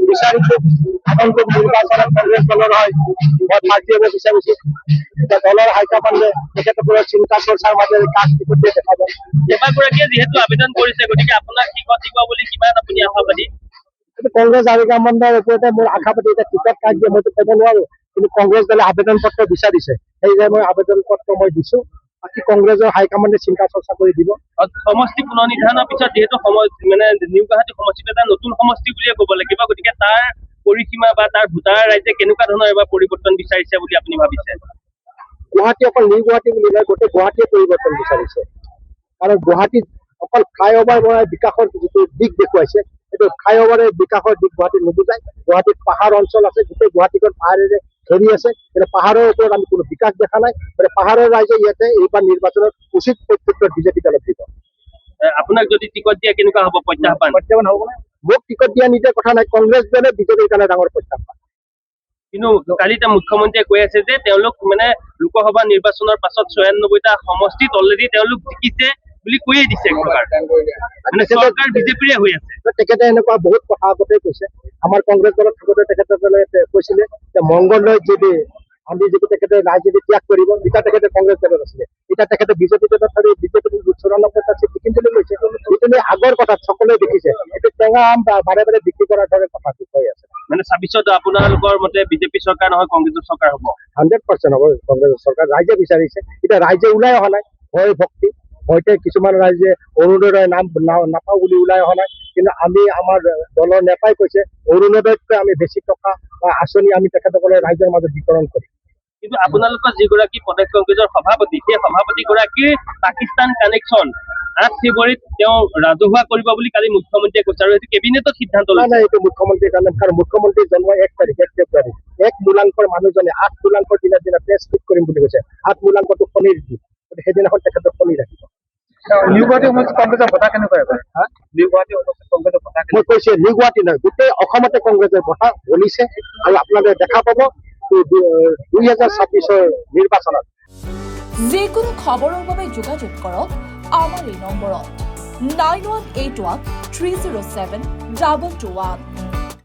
বিচাৰিছো আগন্তুক নিৰ্বাচনত কংগ্ৰেছ দলৰ হয় মই ভাগ দিব বিচাৰিছো এতিয়া দলৰ হাইকমাণ্ডে তেখেতসকলৰ চিন্তা চৰ্চাৰ মাজেৰে কাক টিকট দিয়ে দেখাব। কেইবাগৰাকীয়ে যিহেতু আবেদন কৰিছে গতিকে আপোনাক টিকট দিব বুলি কিমান আপুনি আশাবাদী? কংগ্ৰেছ হাইকমাণ্ডৰ ওপৰতে মোৰ আশাবাদী এতিয়া টিকট কাক দিয়ে মইতো ক'ব নোৱাৰো কিন্তু কংগ্ৰেছ দলে আবেদন পত্ৰ বিচাৰিছে সেয়েহে মই আবেদন পত্ৰ মই দিছো বাকী কংগ্ৰেছৰ হাইকমাণ্ডে চিন্তা চৰ্চা কৰি দিব। সমষ্টি পুনৰ নিৰ্ধাৰণৰ পিছত যিহেতু মানে নিউ গুৱাহাটী সমষ্টিত এটা নতুন সমষ্টি বুলিয়ে ক'ব লাগিব গতিকে তাৰ পৰিসীমা বা তাৰ ভোটাৰ ৰাইজে কেনেকুৱা ধৰণৰ এবাৰ পৰিৱৰ্তন বিচাৰিছে বুলি আপুনি ভাবিছে? গুৱাহাটী অকল নিউ গুৱাহাটী বুলি নহয় গোটেই গুৱাহাটীয়ে পৰিৱৰ্তন বিচাৰিছে কাৰণ গুৱাহাটীত অকল ফ্লাইঅভাৰ বনাই বিকাশৰ যিটো দিশ দেখুৱাইছে সেইটো ফ্লাইঅভাৰে বিকাশৰ দিশ গুৱাহাটীত নুবুজায়। গুৱাহাটীত পাহাৰ অঞ্চল আছে গোটেই গুৱাহাটীখন পাহাৰেৰে ধৰি আছে কিন্তু পাহাৰৰ ওপৰত আমি কোনো বিকাশ দেখা নাই পাহাৰৰ ৰাইজে ইয়াতে এইবাৰ নিৰ্বাচনত উচিত প্ৰত্যুত্তৰ বিজেপি দলক দিব। আপোনাক যদি টিকট দিয়ে কেনেকুৱা হ'ব প্ৰত্যাহ্বান হ'ব নে? মোক টিকট দিয়া নিদিয়া কথা নাই কংগ্ৰেছ দলে বিজেপিৰ কাৰণে ডাঙৰ প্ৰত্যাহ্বান। কিন্তু কালি এতিয়া মুখ্যমন্ত্ৰীয়ে কৈ আছে যে তেওঁলোক মানে লোকসভা নিৰ্বাচনৰ পাছত ৯৬টা সমষ্টিত অলৰেডি তেওঁলোক জিকিছে বুলি কৈয়ে দিছে মানে চৰকাৰ বিজেপিৰে হৈ আছে। তেখেতে এনেকুৱা বহুত কথা আগতে কৈছে আমাৰ কংগ্ৰেছ দলত থাকোঁতে তেখেতসকলে কৈছিলে যে মংগলদৈত যদি আমি যদি তেখেতে ৰাজনীতি ত্যাগ কৰিব তেতিয়া তেখেতে কংগ্ৰেছ দলত আছিলে এতিয়া তেখেতে বিজেপি দলত থাকি বিজেপি ৯৪টা চিট জিকিম বুলি কৈছে যিটো আগৰ কথাত সকলোৱে দেখিছে এইটো টেঙা আম বাৰে বাৰে বিক্ৰী কৰাৰ দৰে কথাটো কৈ আছে। মানে ২৬ত আপোনালোকৰ মতে বিজেপি চৰকাৰ নহয় কংগ্ৰেছৰ চৰকাৰ হ'ব? 100% হ'ব কংগ্ৰেছৰ চৰকাৰ। ৰাইজে বিচাৰিছে এতিয়া ৰাইজে ওলাই অহা নাই ভয় ভক্তি হয়তো কিছুমান ৰাইজে অৰুণোদয় নাম নাপাওঁ বুলি ওলাই অহা নাই কিন্তু আমি আমাৰ দলৰ নেতাই কৈছে অৰুণোদয়তকৈ আমি বেছি টকা বা আঁচনি আমি তেখেতসকলে ৰাইজৰ মাজত বিতৰণ কৰিম। কিন্তু আপোনালোকৰ যিগৰাকী প্ৰদেশ কংগ্ৰেছৰ সভাপতি সেই সভাপতি গৰাকীৰ পাকিস্তান কানেকশ্যন ৮ ফেব্ৰুৱাৰীত তেওঁ ৰাজহুৱা কৰিব বুলি কালি মুখ্যমন্ত্ৰীয়ে কৈছে আৰু এইটো কেবিনেটত সিদ্ধান্ত লৈছে। এইটো মুখ্যমন্ত্ৰীৰ কাৰণে কাৰণ মুখ্যমন্ত্ৰীৰ জন্ম ১ তাৰিখ ১ ফেব্ৰুৱাৰী ১ মূলাংকৰ মানুহজনে ৮ মূলাংকৰ দিনা প্ৰেছ মিট কৰিম বুলি কৈছে ৮ মূলাংকটো শনিৰ দিন সেইদিনাখন তেখেতক শনি ৰাখিব। নিউ গুৱাহাটী সমষ্টিত কংগ্ৰেছৰ বঁটা কেনেকুৱা এবাৰ? নিউ গুৱাহাটী সমষ্টিত কংগ্ৰেছৰ বঁটা মই কৈছো নিউ গুৱাহাটী নহয় গোটেই অসমতে কংগ্ৰেছৰ বঁটা বলিছে আৰু আপোনালোকে দেখা পাব ২০২৬ৰ নিৰ্বাচনত। যিকোনো খবৰৰ বাবে যোগাযোগ কৰক আমাৰ এই নম্বৰত 9181 307 2221।